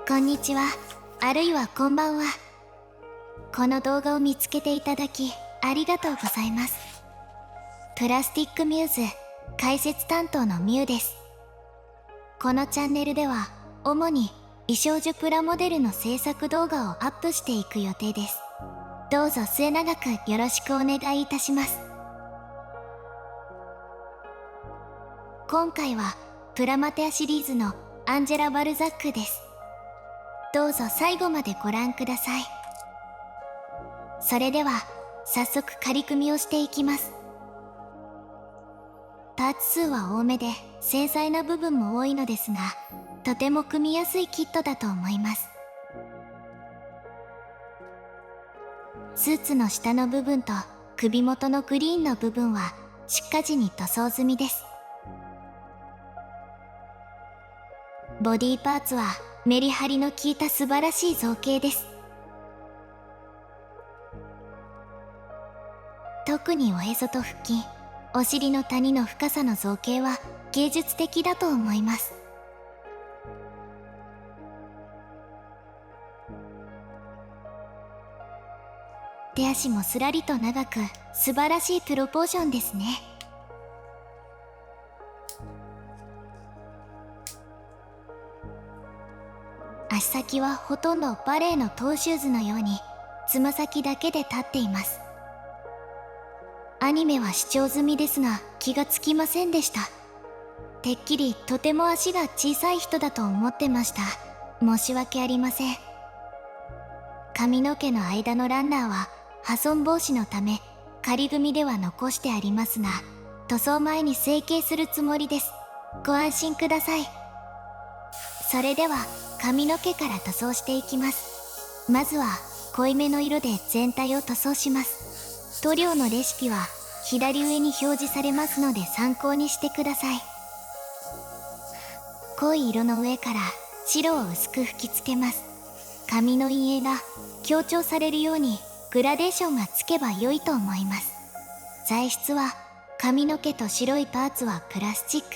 こんにちは、あるいはこんばんは。この動画を見つけていただきありがとうございます。プラスティックミューズ解説担当のミュウです。このチャンネルでは主に美少女プラモデルの制作動画をアップしていく予定です。どうぞ末永くよろしくお願いいたします。今回はプラマテアシリーズのアンジェラ・バルザックです。どうぞ最後までご覧ください。それでは早速仮組みをしていきます。パーツ数は多めで繊細な部分も多いのですが、とても組みやすいキットだと思います。スーツの下の部分と首元のグリーンの部分は出荷時に塗装済みです。ボディパーツはメリハリの効いた素晴らしい造形です。特におへそと腹筋、お尻の谷の深さの造形は芸術的だと思います。手足もすらりと長く素晴らしいプロポーションですね。足先はほとんどバレエのトーシューズのようにつま先だけで立っています。アニメは視聴済みですが気がつきませんでした。てっきりとても足が小さい人だと思ってました。申し訳ありません。髪の毛の間のランナーは破損防止のため仮組みでは残してありますが、塗装前に成形するつもりです。ご安心ください。それでは髪の毛から塗装していきます。まずは濃いめの色で全体を塗装します。塗料のレシピは左上に表示されますので参考にしてください。濃い色の上から白を薄く吹きつけます。髪の陰影が強調されるようにグラデーションがつけば良いと思います。材質は髪の毛と白いパーツはプラスチック、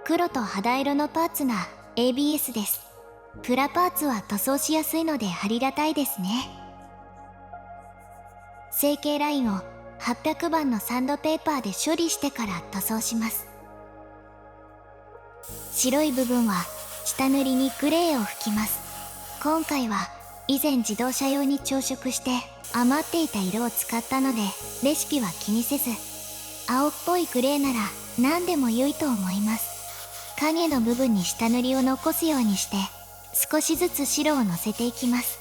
黒と肌色のパーツが ABS です。プラパーツは塗装しやすいのでありがたいですね。成形ラインを800番のサンドペーパーで処理してから塗装します。白い部分は下塗りにグレーを吹きます。今回は以前自動車用に調色して余っていた色を使ったのでレシピは気にせず、青っぽいグレーなら何でも良いと思います。影の部分に下塗りを残すようにして少しずつ白をのせていきます。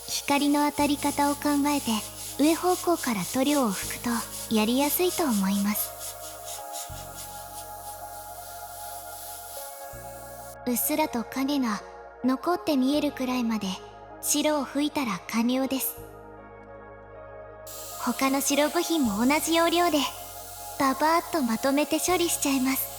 光の当たり方を考えて上方向から塗料を吹くとやりやすいと思います。うっすらと影が残って見えるくらいまで白を吹いたら完了です。他の白部品も同じ要領でババーッとまとめて処理しちゃいます。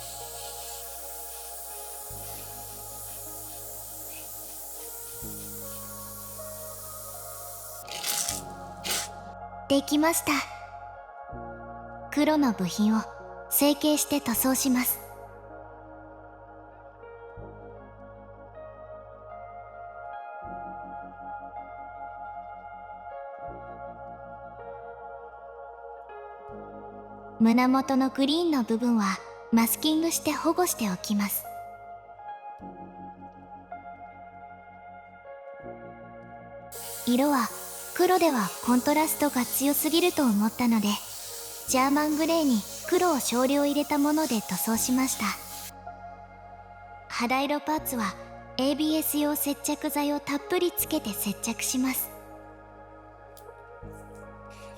できました。黒の部品を成形して塗装します。胸元のグリーンの部分はマスキングして保護しておきます。色は黒ではコントラストが強すぎると思ったのでジャーマングレーに黒を少量入れたもので塗装しました。肌色パーツは ABS 用接着剤をたっぷりつけて接着します。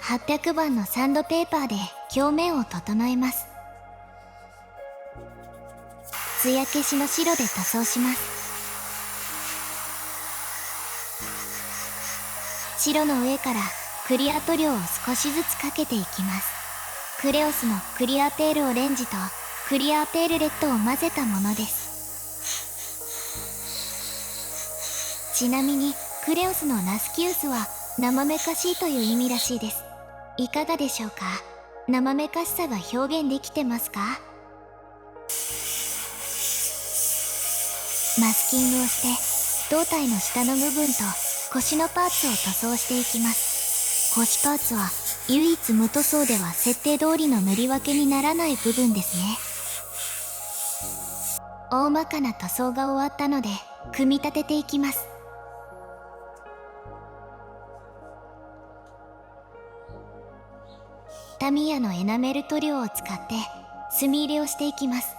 800番のサンドペーパーで表面を整えます。艶消しの白で塗装します。白の上からクリア塗料を少しずつかけていきます。クレオスのクリアペールオレンジとクリアペールレッドを混ぜたものです。ちなみにクレオスのナスキウスは生めかしいという意味らしいです。いかがでしょうか？生めかしさが表現できてますか？マスキングをして胴体の下の部分と腰のパーツを塗装していきます。腰パーツは唯一無塗装では設定通りの塗り分けにならない部分ですね。大まかな塗装が終わったので組み立てていきます。タミヤのエナメル塗料を使って墨入れをしていきます。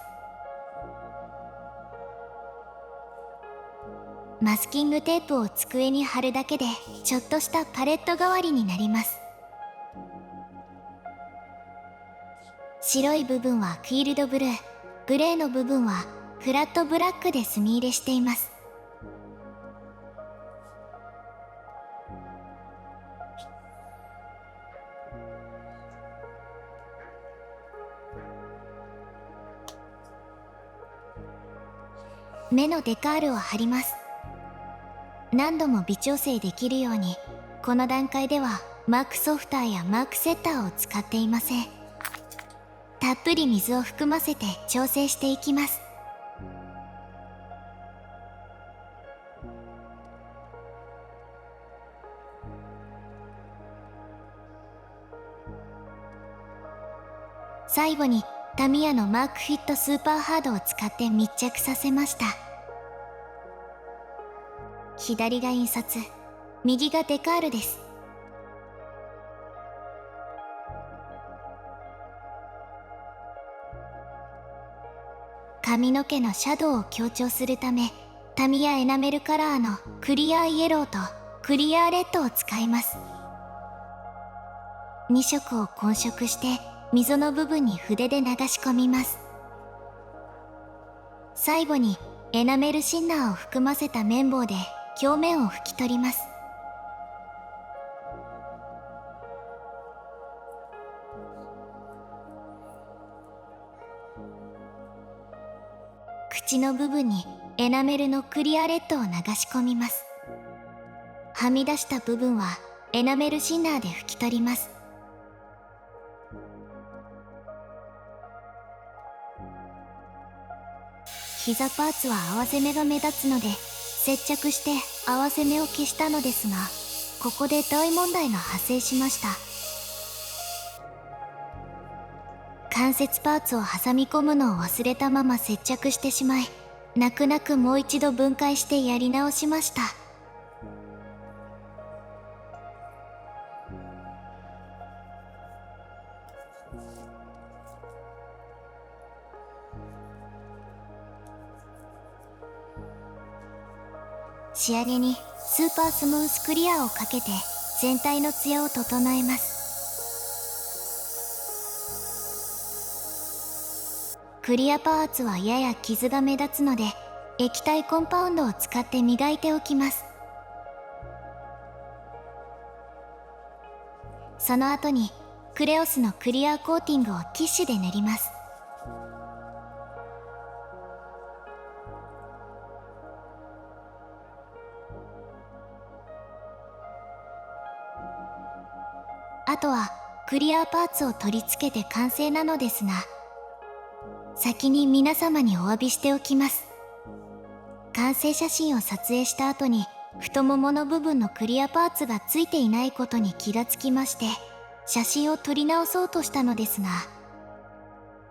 マスキングテープを机に貼るだけでちょっとしたパレット代わりになります。白い部分はフィールドブルー、グレーの部分はフラットブラックで墨入れしています。目のデカールを貼ります。何度も微調整できるように、この段階ではマークソフターやマークセッターを使っていません。たっぷり水を含ませて調整していきます。最後にタミヤのマークフィットスーパーハードを使って密着させました。左が印刷、右がデカールです。髪の毛のシャドウを強調するため、タミヤエナメルカラーのクリアイエローとクリアレッドを使います。2色を混色して溝の部分に筆で流し込みます。最後にエナメルシンナーを含ませた綿棒で表面を拭き取ります。口の部分にエナメルのクリアレッドを流し込みます。はみ出した部分はエナメルシンナーで拭き取ります。膝パーツは合わせ目が目立つので接着して合わせ目を消したのですが、ここで大問題が発生しました。関節パーツを挟み込むのを忘れたまま接着してしまい、泣く泣くもう一度分解してやり直しました。仕上げにスーパースムースクリアをかけて全体のツヤを整えます。クリアパーツはやや傷が目立つので液体コンパウンドを使って磨いておきます。その後にクレオスのクリアコーティングをティッシュで塗ります。あとはクリアパーツを取り付けて完成なのですが、先に皆様にお詫びしておきます。完成写真を撮影した後に太ももの部分のクリアパーツがついていないことに気がつきまして、写真を撮り直そうとしたのですが、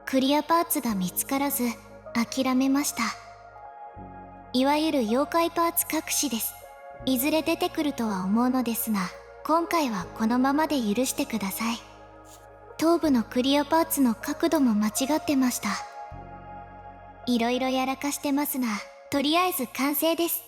クリアパーツが見つからず諦めました。いわゆる妖怪パーツ隠しです。いずれ出てくるとは思うのですが、今回はこのままで許してください。頭部のクリアパーツの角度も間違ってました。いろいろやらかしてますが、とりあえず完成です。